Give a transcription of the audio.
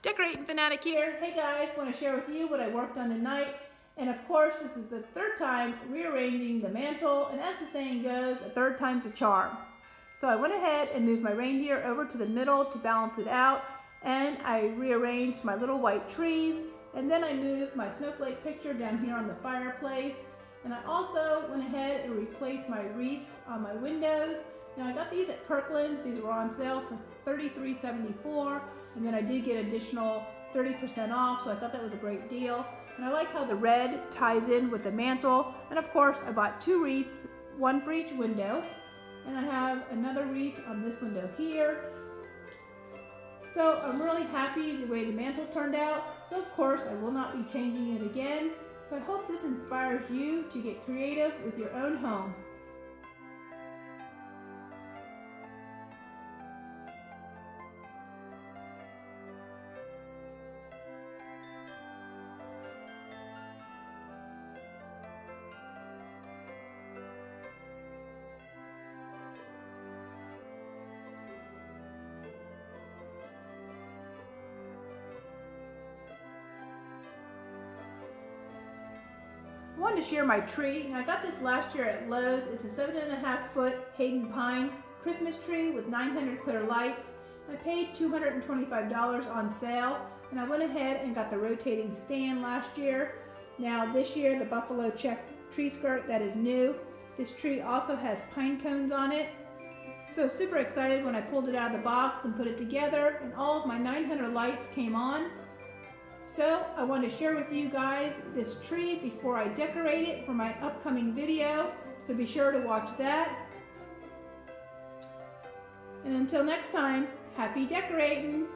Decorating Fanatic here. Hey guys, want to share with you what I worked on tonight. And of course, this is the third time rearranging the mantle, and as the saying goes, a third time's a charm. So I went ahead and moved my reindeer over to the middle to balance it out, and I rearranged my little white trees, and then I moved my snowflake picture down here on the fireplace. And I also went ahead and replaced my wreaths on my windows. Now I got these at Kirkland's. These were on sale for $33.74, and then I did get additional 30% off, so I thought that was a great deal. And I like how the red ties in with the mantle. And of course, I bought 2 wreaths, one for each window. And I have another wreath on this window here. So I'm really happy the way the mantle turned out. So of course, I will not be changing it again. So I hope this inspires you to get creative with your own home. I wanted to share my tree. Now, I got this last year at Lowe's. It's a 7.5 foot Hayden Pine Christmas tree with 900 clear lights. I paid $225 on sale, and I went ahead and got the rotating stand last year. Now this year, the buffalo check tree skirt that is new. This tree also has pine cones on it. So I was super excited when I pulled it out of the box and put it together, and all of my 900 lights came on. So I want to share with you guys this tree before I decorate it for my upcoming video. So be sure to watch that. And until next time, happy decorating!